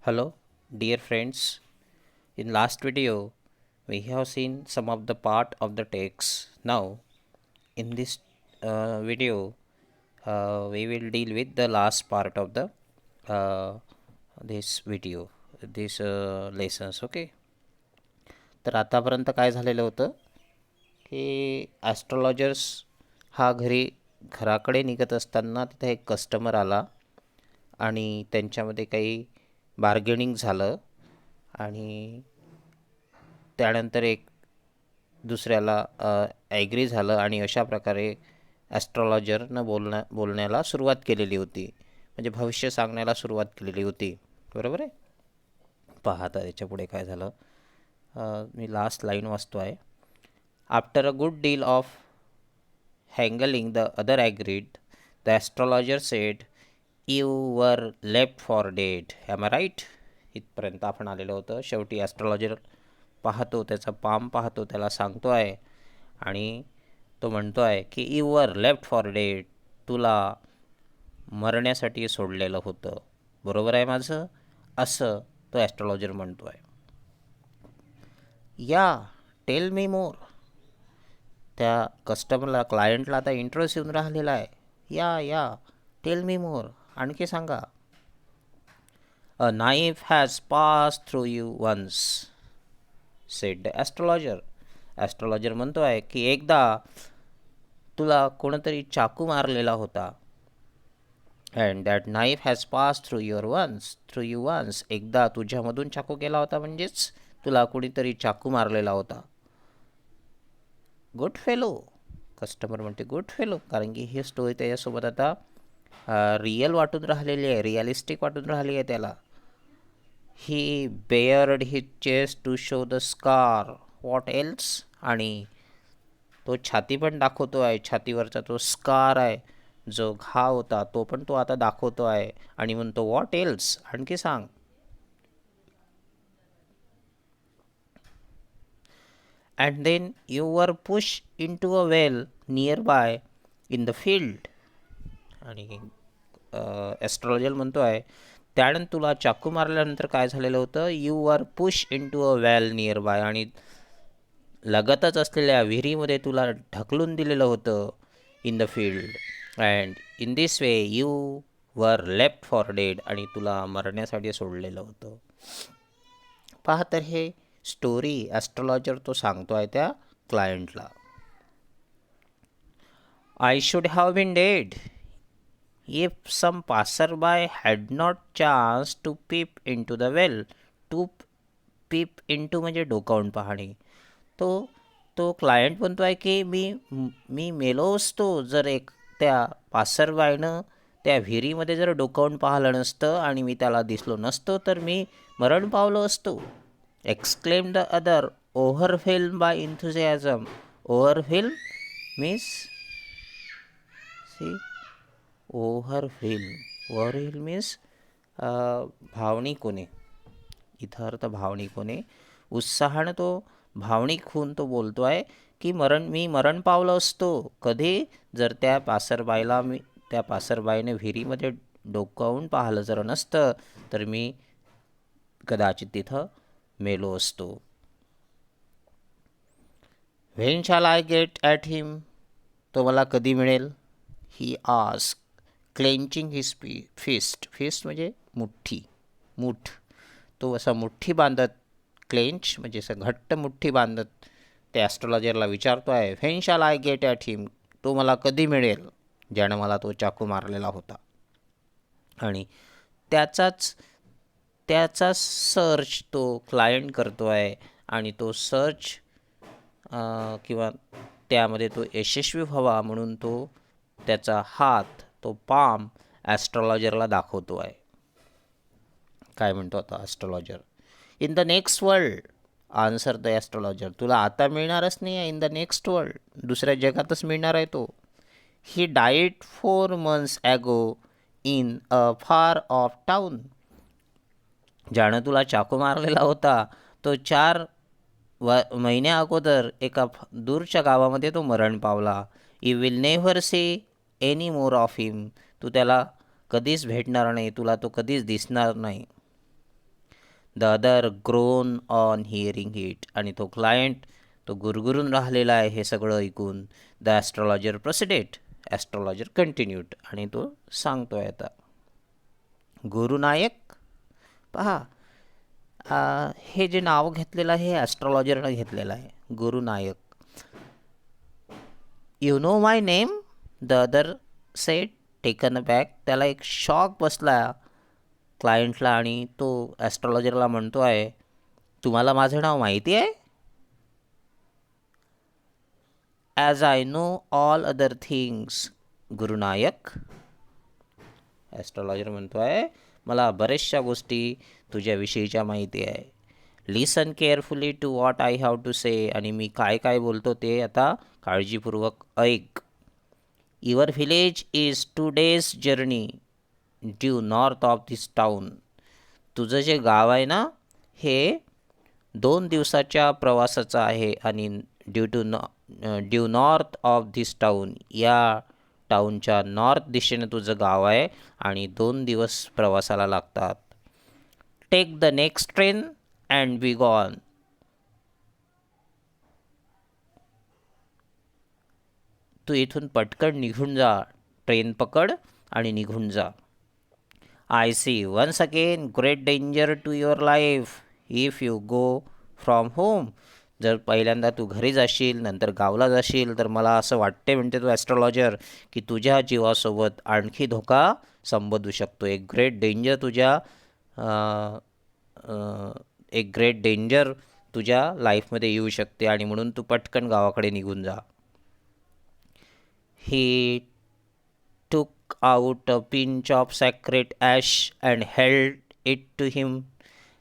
Hello, dear friends. In last video, we have seen some of the part of the text. Now, in this video, we will deal with the last part of the this video, this lessons. Okay. तर आतापर्यंत काय झालेलं होतं की astrologers हा घराकडे निघत असताना तिथे एक कस्टमर आला आणि त्यांच्यामध्ये काही बार्गेनिंग झालं आणि त्यानंतर एक दुसऱ्याला ॲग्री झालं आणि अशा प्रकारे ॲस्ट्रॉलॉजरनं बोलण्याला सुरुवात केलेली होती, म्हणजे भविष्य सांगण्याला सुरुवात केलेली होती. बरोबर आहे. पहा आता याच्या पुढे काय झालं. मी लास्ट लाईन वाचतो आहे. After a good deal of haggling the other agreed, the astrologer said, you were left for dead. Am I right? इथपर्यंत आपण आलेलं होतं. शेवटी ॲस्ट्रॉलॉजर पाहतो, त्याचा पाम पाहतो, त्याला सांगतो आहे आणि तो म्हणतो आहे की you were left for dead, तुला मरण्यासाठी सोडलेलं होतं. बरोबर आहे माझं? असं तो ॲस्ट्रॉलॉजर म्हणतो आहे. या टेल मी मोर. त्या कस्टमरला, क्लायंटला आता इंटरेस्ट येऊन राहिलेला आहे. या टेल मी मोर, आणखी सांगा. A knife has pass through you once, said the astrologer. Astrologer म्हणतो आहे की एकदा तुला कोणतरी चाकू मारलेला होता. And that knife has pass through you once. एकदा तुझ्यामधून चाकू गेला होता, म्हणजेच तुला कोणीतरी चाकू मारलेला होता. Good fellow. कस्टमर म्हणते गुड फेलो, कारण की ही स्टोरी त्याच्यासोबत आता रिअल वाटून राहिलेली आहे, रिअलिस्टिक वाटून राहिली आहे त्याला. He bared his chest to show the scar, what else. आणि तो छाती पण दाखवतो आहे, छातीवरचा तो स्कार आहे, जो घाव होता तो पण तो आता दाखवतो आहे आणि म्हणतो व्हॉट एल्स, आणखी सांग. And then you were push in to a well nearby in the field. आणि ॲस्ट्रॉलॉजर म्हणतो आहे त्यानंतर तुला चाकू मारल्यानंतर काय झालेलं होतं. You were push in to a well nearby, आणि लगतच असलेल्या विहिरीमध्ये तुला ढकलून दिलेलं होतं in the field. And in this way you were left for dead, आणि तुला मरण्यासाठी सोडलेलं होतं. पहा, तर हे स्टोरी ॲस्ट्रॉलॉजर तो सांगतो आहे त्या क्लायंटला. I should have been dead if some passer by had not chance to peep in to the well. To peep in to म्हणजे डोकावून पाहणे. तो क्लायंट म्हणतो आहे की मी मेलो असतो जर त्या पासरबाईनं त्या विहिरीमध्ये जर डोकावून पाहिलं नसतं आणि मी त्याला दिसलो नसतो तर मी मरण पावलो असतो. Exclaim the other, ओव्हरफिल्म bye इन्थुझियाझम. ओव्हरफिल्म means C ओव्हरफिल्म means भावनिक होणे. इथं अर्थ भावनिक होणे. उत्साहानं तो भावनिक होऊन तो बोलतो आहे की मी मरण पावलो असतो. कधी? जर त्या पासरबाईने विहिरीमध्ये डोकावून पाहिलं जर नसतं तर मी कदाचित तिथं मेलो असतो. When shall I get at him, तो मला कधी मिळेल. He ask, clenching his fist म्हणजे मूठ. तो असा मुठ्ठी बांधत, क्लेंच म्हणजे असं घट्ट मुठ्ठी बांधत त्या ॲस्ट्रॉलॉजरला विचारतो आहे, when shall I get at him, तो मला कधी मिळेल ज्यानं मला तो चाकू मारलेला होता. आणि त्याचा सर्च तो क्लायंट करतो आहे आणि तो सर्च किंवा त्यामध्ये तो यशस्वी व्हावा म्हणून तो त्याचा हात, तो पाम ॲस्ट्रॉलॉजरला दाखवतो आहे. काय म्हणतो आता astrologer. In the next world, answer the astrologer. तुला आता मिळणारच नाही आहे, इन द नेक्स्ट वर्ल्ड, दुसऱ्या जगातच मिळणार आहे तो. ही डाईड 4 months ॲगो इन अ फार ऑफ टाऊन. ज्यानं तुला चाकू मारलेला होता तो 4 महिन्या अगोदर एका दूरच्या गावामध्ये तो मरण पावला. You will never see any more of him. तू त्याला कधीच भेटणार नाही, तुला तो कधीच दिसणार नाही. The other groan on hearing it. आणि तो क्लायंट तो गुरगुरून राहिलेला आहे हे सगळं ऐकून. The astrologer proceeded. Astrologer continued. आणि तो सांगतोय आता. गुरुनायक पहा, हे जे नाव घेतलेलं आहे हे ॲस्ट्रॉलॉजरनं घेतलेलं आहे, Gurunayak. You know my name, the other said taken back. त्याला एक शॉक बसला क्लायंटला आणि तो ॲस्ट्रॉलॉजरला म्हणतो आहे, तुम्हाला माझं नाव माहिती आहे? As I know all other things Gurunayak. Astrologer म्हणतो आहे, मला बऱ्याचशा गोष्टी तुझ्याविषयीच्या माहिती आहे. Listen carefully to what I have to say. आणि मी काय काय बोलतो ते आता काळजीपूर्वक ऐक. Your village is 2 days journey due north of this town. तुझं जे गाव आहे ना हे 2 दिवसाच्या प्रवासाचं आहे. आणि due north of this town, या टाऊनच्या नॉर्थ दिशेने तुझं गाव आहे आणि 2 दिवस प्रवासाला लागतात. Take the next train and be gone. तू इथून पटकन निघून जा, ट्रेन पकड आणि निघून जा. I see once again great danger to your life if you go from home. जर पहिल्यांदा तू घरी जाशील नंतर गावला जाशील तर मला असं वाटते, म्हणते तो ॲस्ट्रॉलॉजर, की तुझ्या जीवासोबत आणखी धोका संबोधू शकतो. एक ग्रेट डेंजर एक ग्रेट डेंजर तुझ्या लाईफमध्ये येऊ शकते आणि म्हणून तू पटकन गावाकडे निघून जा. ही took out a pinch of sacred ash and held it to him.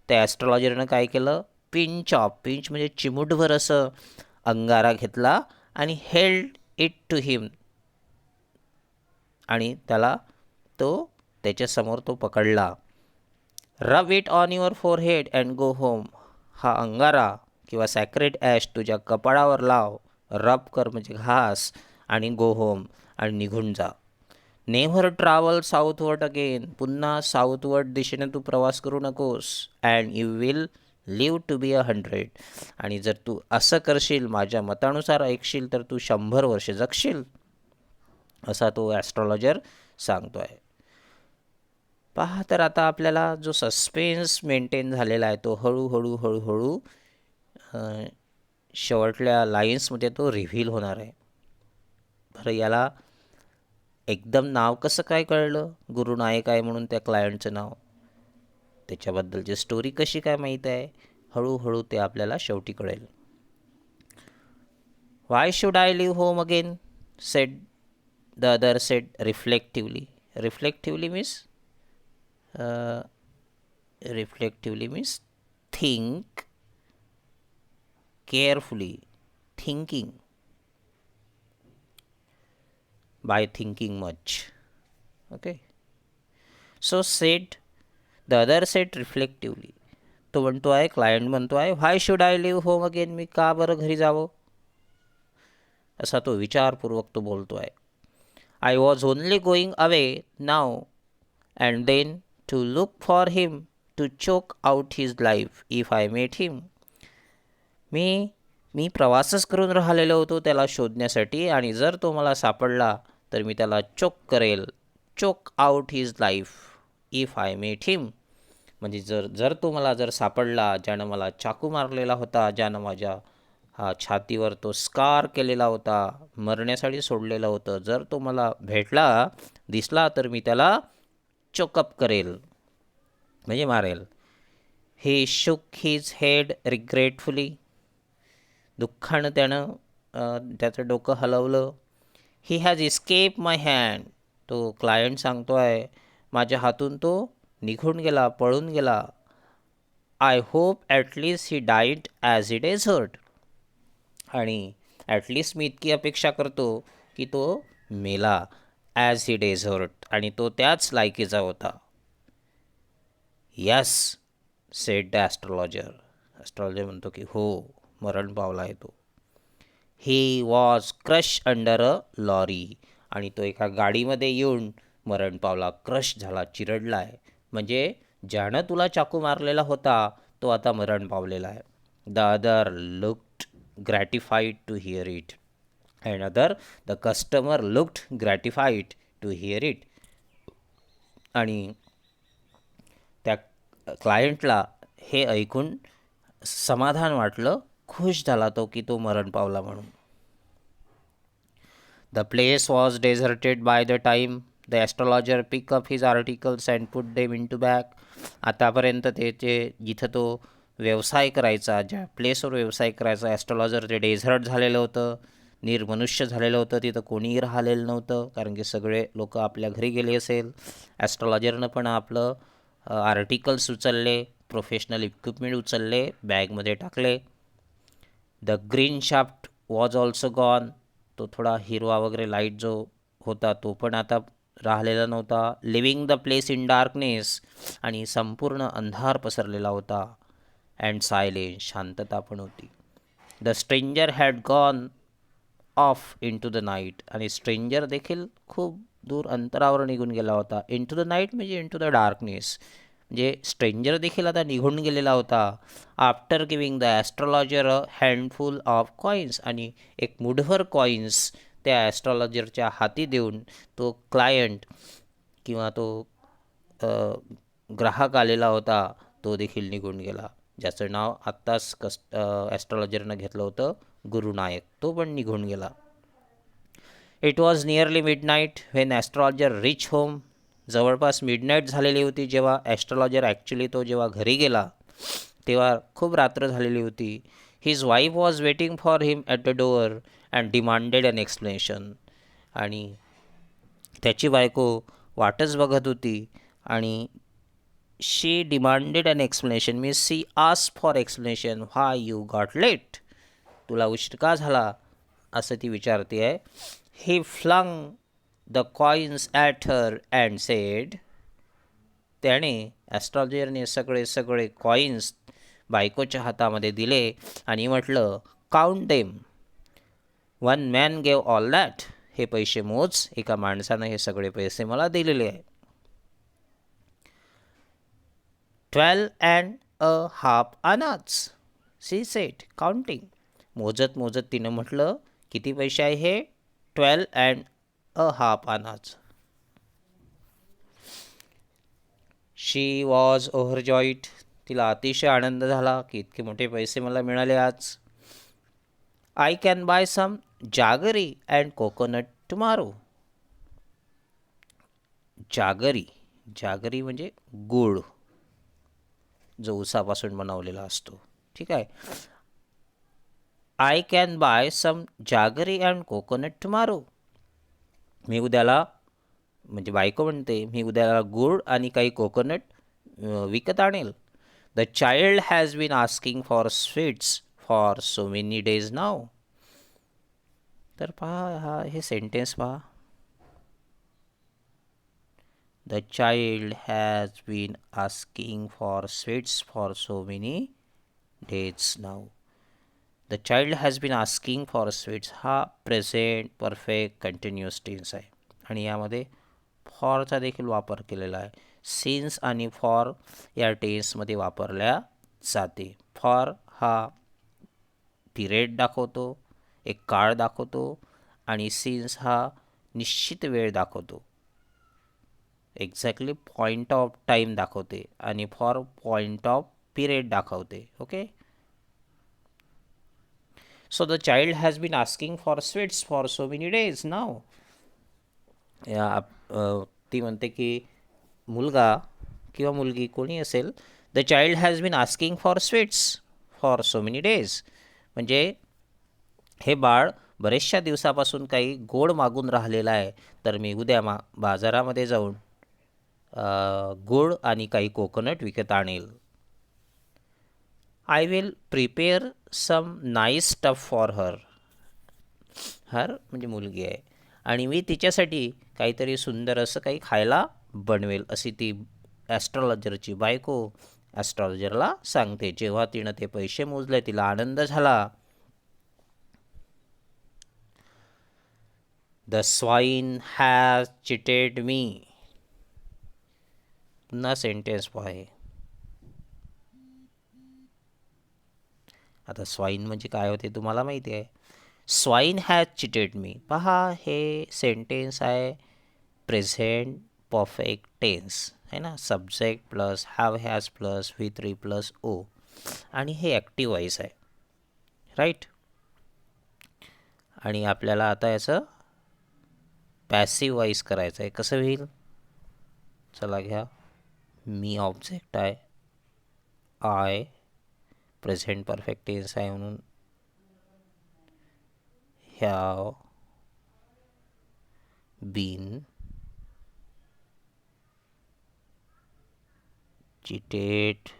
त्या ॲस्ट्रॉलॉजरनं काय केलं, पिंच म्हणजे चिमूटभर असं अंगारा घेतला आणि हेल्ड इट टू हिम. आणि त्याच्यासमोर तो पकडला. Rub it on your forehead and go home. हा अंगारा किंवा सॅक्रेड ॲश तुझ्या कपाळावर लाव, रब कर म्हणजे घास, आणि गो होम आणि निघून जा. Never travel southward again. पुन्हा साऊथवर्ड दिशेने तू प्रवास करू नकोस. And you will live to be 100. आणि जर तू असं करशील, माझ्या मतानुसार ऐकशील, तर तू 100 वर्ष जगशील, असा तो ॲस्ट्रॉलॉजर सांगतो आहे. पहा, तर आता आपल्याला जो सस्पेन्स मेंटेन झालेला आहे तो हळूहळू शेवटल्या लाईन्समध्ये तो रिव्हील होणार आहे. बरं, याला एकदम नाव कसं काय कळलं, गुरुनायक आहे म्हणून त्या क्लायंटचं नाव, त्याच्याबद्दलची स्टोरी कशी काय माहीत आहे, हळूहळू ते आपल्याला शेवटी कळेल. Why should I leave home again, said the other said reflectively. Reflectively means think carefully, thinking, by thinking much. Okay, so said the other said reflectively. तो म्हणतो आहे, क्लायंट म्हणतो आहे, why should I leave home again. मी का बरं घरी जावं, असा तो विचारपूर्वक तो बोलतो आहे. I was only going away now and then to look for him to choke out his life if I met him. मी प्रवासच करून राहिलेलो होतो त्याला शोधण्यासाठी, आणि जर तो मला सापडला तर मी त्याला चोक करेल. Choke out his life if I met him. म्हणजे जर तो मला सापडला, ज्यानं मला चाकू मारलेला होता, ज्यानं माझ्या छातीवर तो स्कार केलेला होता, मरण्यासाठी सोडलेलं होतं, जर तो मला दिसला तर मी त्याला चोकअप करेल, म्हणजे मारेल. ही शुक हिज हेड रिग्रेटफुली. दुःखानं त्यानं त्याचं डोकं हलवलं. He has escape my hand. तो क्लायंट सांगतो आहे, माझ्या हातून तो निघून गेला, पळून गेला. I hope at least he died as it is hurt. आणि ॲटलिस्ट मी इतकी अपेक्षा करतो की तो मेला ॲज इट इज हर्ट, आणि तो त्याच लायकीचा होता. Yes said the astrologer. Astrologer म्हणतो की हो, मरण पावला आहे तो. He was crush under a lorry. आणि तो एका गाडीमध्ये येऊन मरण पावला, क्रश झाला, चिरडला आहे. म्हणजे ज्यानं तुला चाकू मारलेला होता तो आता मरण पावलेला आहे. The other looked gratified to hear it and the customer looked gratified to hear it. आणि त्या क्लायंटला हे ऐकून समाधान वाटलं, खुश झाला तो की तो मरण पावला म्हणून. The place was deserted by the time the astrologer pick up his articles and put them into bag. आतापर्यंत त्याचे जिथं तो व्यवसाय करायचा, ज्या प्लेसवर व्यवसाय करायचा ॲस्ट्रॉलॉजर, ते डेझर्ट झालेलं होतं, निर्मनुष्य झालेलं होतं. तिथं कोणीही राहिलेलं नव्हतं, कारण की सगळे लोक आपल्या घरी गेले असेल. ॲस्ट्रॉलॉजरनं पण आपलं आर्टिकल्स उचलले, प्रोफेशनल इक्विपमेंट उचलले, बॅगमध्ये टाकले. The green shaft was also gone. तो थोडा हिरवा वगैरे लाईट जो होता तो पण आता राहिलेला नव्हता. Living the place in darkness. आणि संपूर्ण अंधार पसरलेला होता. अँड सायलेन्स, शांतता पण होती. The stranger had gone off in to the night. आणि स्ट्रेंजर देखील खूप दूर अंतरावर निघून गेला होता. इन टू द नाईट म्हणजे इन टू द डार्कनेस, म्हणजे स्ट्रेंजर देखील आता निघून गेलेला होता. After giving the astrologer a handful of coins. आणि एक मुठभर कॉईन्स त्या ॲस्ट्रॉलॉजरच्या हाती देऊन तो क्लायंट किंवा तो ग्राहक आलेला होता तो देखील निघून गेला, ज्याचं नाव आत्ताच ॲस्ट्रॉलॉजरनं घेतलं होतं, गुरुनायक. तो पण निघून गेला. It was nearly midnight when astrologer rich home. जवळपास मिडनाईट झालेली होती जेव्हा ॲस्ट्रॉलॉजर ॲक्च्युली तो जेव्हा घरी गेला तेव्हा खूप रात्र झालेली होती. His wife was waiting for him at the door and demanded an explanation. आणि त्याची बायको वाटच बघत होती आणि she demanded an explanation means she ask for explanation why you got late. तुला उशीर का झाला असं ती विचारते आहे. He flung the coins at her and said. त्याने ॲस्ट्रॉलॉजरने सगळे कॉईन्स बायकोच्या हातामध्ये दिले आणि म्हटलं, count them. One man gave all that. हे पैसे मोज. एका माणसानं हे सगळे पैसे मला दिलेले आहे. 12.5 आनाच. C set counting. मोजत मोजत तिनं म्हटलं, किती पैसे आहे हे? 12.5 आनाच. शी वॉज ओव्हरजॉईड. तिला अतिशय आनंद झाला की इतके मोठे पैसे मला मिळाले आज. I can buy some jaggery and coconut tomorrow. Jaggery म्हणजे गूळ जो ऊसापासून बनवलेला असतो. ठीक आहे. I can buy some jaggery and coconut tomorrow. मी उद्याला, म्हणजे बायको म्हणते, मी उद्याला गूळ आणि काही कोकोनट विकत आणेल. The child has been asking for sweets for so many days now. तर पहा हे सेंटेन्स पहा. The child has been asking for sweets for so many days now. The child has been asking for sweets हा present perfect continuous tense आहे आणि यामध्ये फॉरचा देखील वापर केलेला आहे. सिन्स आणि फॉर या टेन्समध्ये वापरल्या जाते. फॉर हा पिरियड दाखवतो, एक काळ दाखवतो, आणि सिन्स हा निश्चित वेळ दाखवतो, एक्झॅक्टली पॉईंट ऑफ टाईम दाखवते, आणि फॉर पॉईंट ऑफ पिरियड दाखवते. Okay. So the child has been asking for sweets for so many days now. ती म्हणते की मुलगा किंवा मुलगी कोणी असेल, the child has been asking for sweets for so many days, म्हणजे हे बाळ बरेचशा दिवसापासून काही गोड मागून राहिलेलं आहे, तर मी उद्या बाजारामध्ये जाऊन गोड आणि काही कोकोनट विकत आणेल. I will prepare some nice stuff for her. Her म्हणजे मुलगी आहे, आणि मी तिच्यासाठी काहीतरी सुंदर असं काही खायला बनवेल, अशी ती ॲस्ट्रॉलॉजरची बायको ॲस्ट्रॉलॉजरला सांगते. जेव्हा तिनं ते पैसे मोजले तिला आनंद झाला. द स्वाईन हॅज चिटेड मी. पुन्हा सेंटेन्स आहे. आता स्वाईन म्हणजे काय होते तुम्हाला माहिती आहे. Swine has cheated me. पहा, हे सेंटेन्स आहे प्रेझेंट परफेक्ट टेन्स आहे ना. Subject plus have has plus V three plus O, आणि हे ॲक्टिव्ह वॉईस आहे, राईट. आणि आपल्याला आता याचं पॅसिव्ह वॉईस करायचं आहे. कसं होईल? चला घ्या. मी ऑब्जेक्ट आहे, आय प्रेझेंट परफेक्ट टेन्स आहे म्हणून have been cheated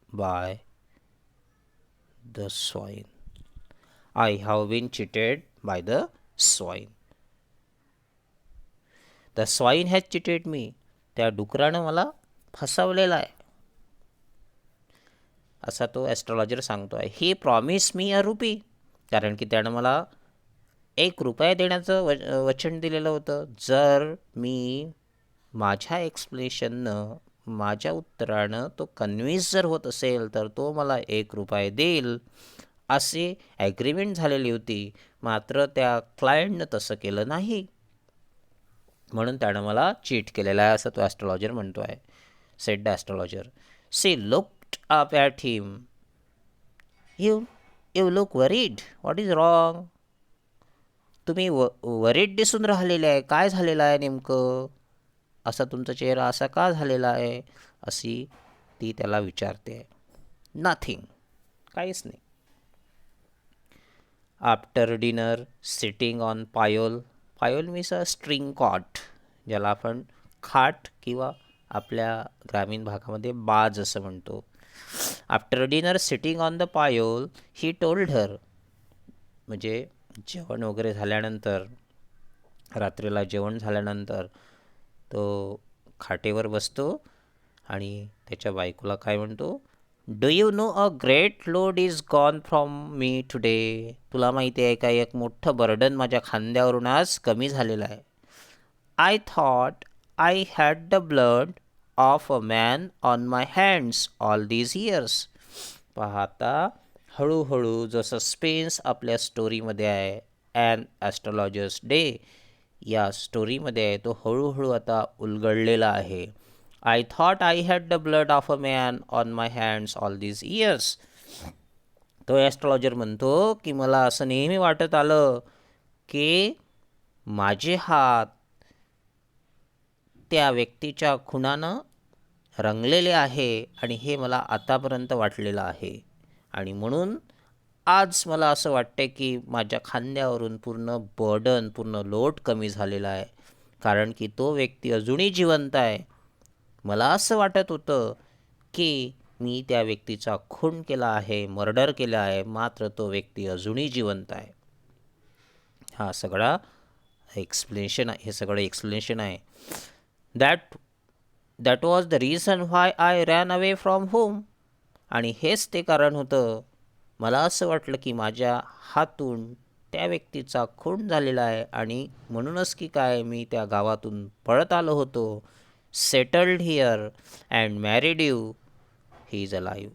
by the swine. I have been cheated by the swine. The swine has cheated me. त्या डुकरानं मला फसवलेला आहे, असा तो ॲस्ट्रॉलॉजर सांगतो आहे. ही प्रॉमिस मी अ रुपी, कारण की त्यानं मला 1 रुपया देण्याचं वचन दिलेलं होतं. जर मी माझ्या एक्सप्लेनेशननं, माझ्या उत्तरानं तो कन्व्हिन्स जर होत असेल तर तो मला 1 रुपया देईल, असे ॲग्रीमेंट झालेली होती. मात्र त्या क्लायंटनं तसं केलं नाही, म्हणून त्यानं मला चीट केलेलं आहे, असं तो ॲस्ट्रॉलॉजर म्हणतो आहे. Said the astrologer. She looked up at him. You you look worried. What is wrong? तुम्ही वरीड दिसून राहिलेले आहे. काय झालेलं आहे नेमकं? असा तुमचा चेहरा असा का झालेला आहे? अशी ती त्याला विचारते. नथिंग, काहीच नाही. After dinner sitting on pyol. Pyol means a string cot, ज्याला आपण खाट किंवा आपल्या ग्रामीण भागामध्ये बाज असं म्हणतो. After dinner sitting on the pyol he told her. म्हणजे जेवण वगैरे झाल्यानंतर, रात्रीला जेवण झाल्यानंतर तो खाटेवर बसतो आणि त्याच्या बायकोला काय म्हणतो, do you know a great load is gone from me today. तुला माहिती आहे का, एक मोठं बर्डन माझ्या खांद्यावरून आज कमी झालेलं आहे. I thought I had the blood of a man on my hands all these years. पाहता हळूहळू जो सस्पेन्स आपल्या स्टोरीमध्ये आहे, ॲन ॲस्ट्रॉलॉजर्स डे या स्टोरीमध्ये आहे, तो हळूहळू आता उलगडलेला आहे. I thought I had the blood of a man on my hands all these years. तो ॲस्ट्रॉलॉजर म्हणतो की मला असं नेहमी वाटत आलं की माझे हात त्या व्यक्तीच्या खुनानं रंगलेले आहे, आणि हे मला आतापर्यंत वाटलेलं आहे. आणि म्हणून आज मला असं वाटतं की माझ्या खांद्यावरून पूर्ण बर्डन, पूर्ण लोड कमी झालेला आहे, कारण की तो व्यक्ती अजूनही जिवंत आहे. मला असं वाटत होतं की मी त्या व्यक्तीचा खून केला आहे, मर्डर केला आहे, मात्र तो व्यक्ती अजूनही जिवंत आहे. हा सगळा एक्सप्लेनेशन आहे, हे सगळं एक्सप्लेनेशन आहे. That was the reason why I ran away from home. आणि हेच ते कारण होतं. मला असं वाटलं की माझ्या हातून त्या व्यक्तीचा खून झालेला आहे, आणि म्हणूनच की काय मी त्या गावातून पळत आलो होतो. Settled here and married you. He is alive.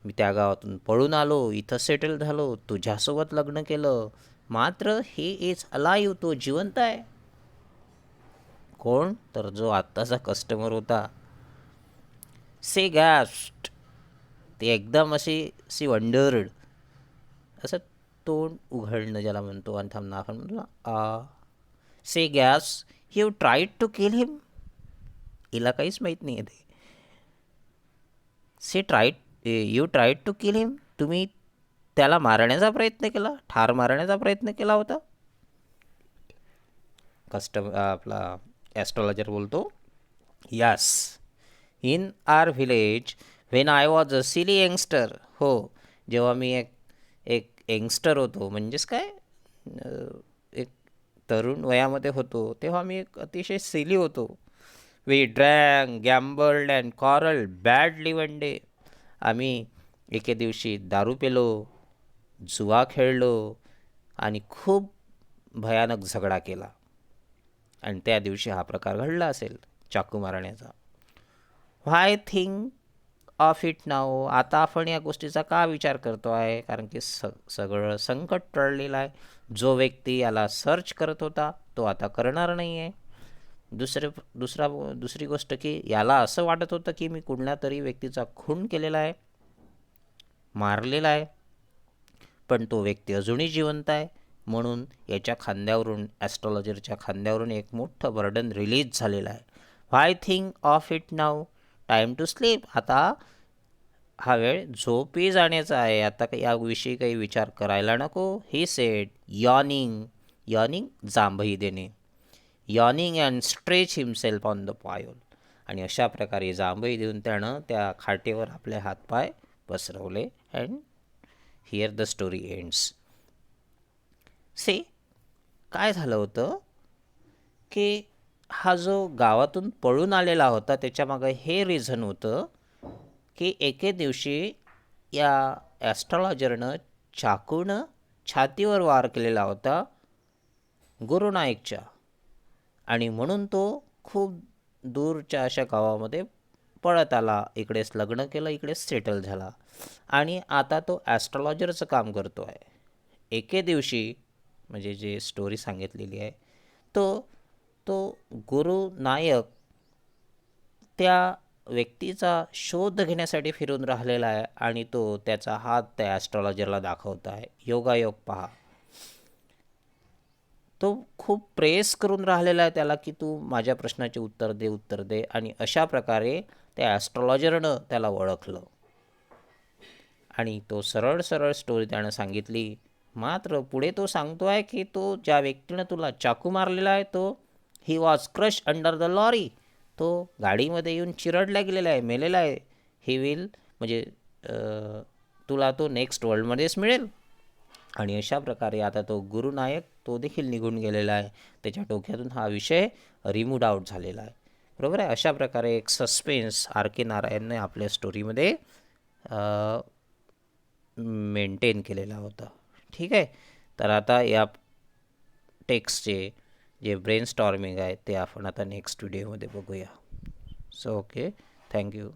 मी त्या गावातून पळून आलो, इथं सेटल झालो, तुझ्यासोबत लग्न केलं, मात्र ही इज अलाईव्ह. तो जिवंत आहे. कोण? तर जो आत्ताचा कस्टमर होता. से गॅस्ट. ते एकदम अशी वंडर्ड, असं तोंड उघडणं ज्याला म्हणतो. आणि थांबणं आपण म्हणतो she gasped you tried to kill him. हिला काहीच माहीत नाही आहे ते. You tried to kill him. तुम्ही त्याला मारण्याचा प्रयत्न केला, ठार मारण्याचा प्रयत्न केला होता. आपला ॲस्ट्रॉलॉजर बोलतो, yes, in R village when I was a silly youngster. हो, जेव्हा मी एक यंगस्टर होतो, म्हणजेच काय, एक तरुण वयामध्ये होतो, तेव्हा मी एक अतिशय सिली होतो. We drank, gambled and quarrelled badly one day. आम्ही एके दिवशी दारू पेलो, जुवा खेळलो, आणि खूप भयानक झगडा केला. आणि त्या दिवशी हा प्रकार घडला असेल, चाकू मारण्याचा. व्हाय थिंक ऑफ इट नाऊ. आता आपण या गोष्टीचा का विचार करतो आहे? कारण की सगळं संकट टळलेलं आहे. जो व्यक्ती याला सर्च करत होता तो आता करणार नाही आहे. दुसरी गोष्ट की याला असं वाटत होतं की मी कुठल्या तरी व्यक्तीचा खून केलेला आहे, मारलेला आहे, पण तो व्यक्ती अजूनही जिवंत आहे. म्हणून याच्या खांद्यावरून, ॲस्ट्रॉलॉजरच्या खांद्यावरून एक मोठं बर्डन रिलीज झालेलं आहे. Why think of it now, time to sleep. आता हा वेळ झोपी जाण्याचा आहे. आता याविषयी काही विचार करायला नको. He said yawning. यॉनिंग जांभई देणे. Yawning and stretch himself on the pyol. आणि अशा प्रकारे जांभई देऊन त्यानं त्या खाटेवर आपले हातपाय पसरवले. And here the story ends. से काय झालं होतं की हा जो गावातून पळून आलेला होता त्याच्यामागं हे रिझन होतं की एके दिवशी या ॲस्ट्रॉलॉजरनं चाकूनं छातीवर वार केलेला होता गुरुनायकच्या, आणि म्हणून तो खूप दूरच्या अशा गावामध्ये पळत आला. इकडेच लग्न केलं, इकडेच सेटल झाला, आणि आता तो ॲस्ट्रॉलॉजरचं काम करतो आहे. एके दिवशी म्हणजे जे स्टोरी सांगितलेली आहे तो गुरुनायक त्या व्यक्तीचा शोध घेण्यासाठी फिरून राहिलेला आहे, आणि तो त्याचा हात त्या ॲस्ट्रॉलॉजरला दाखवत आहे. योगायोग पहा. तो खूप प्रेस करून राहिलेला आहे त्याला की तू माझ्या प्रश्नाचे उत्तर दे. आणि अशा प्रकारे त्या ॲस्ट्रॉलॉजरनं त्याला ओळखलं, आणि तो सरळ स्टोरी त्यानं सांगितली. मात्र पुढे तो सांगतो आहे की तो ज्या व्यक्तीनं तुला चाकू मारलेला आहे तो he was crush under the lorry. तो गाडीमध्ये येऊन चिरडला गेलेला आहे, मेलेला आहे. ही विल म्हणजे तुला तो नेक्स्ट वर्ल्डमध्येच मिळेल. आणि अशा प्रकारे आता तो गुरुनायक तो देखील निघून गेलेला आहे. त्याच्या डोक्यातून हा विषय रिमूव्ह आउट झालेला आहे. बरोबर आहे. अशा प्रकारे एक सस्पेन्स आर के नारायणने आपल्या स्टोरीमध्ये मेंटेन केलेला होता. ठीक आहे. तर आता या टेक्स्टचे जे ब्रेन स्टॉर्मिंग आहे ते आपण आता नेक्स्ट व्हिडिओमध्ये बघूया. So okay, thank you.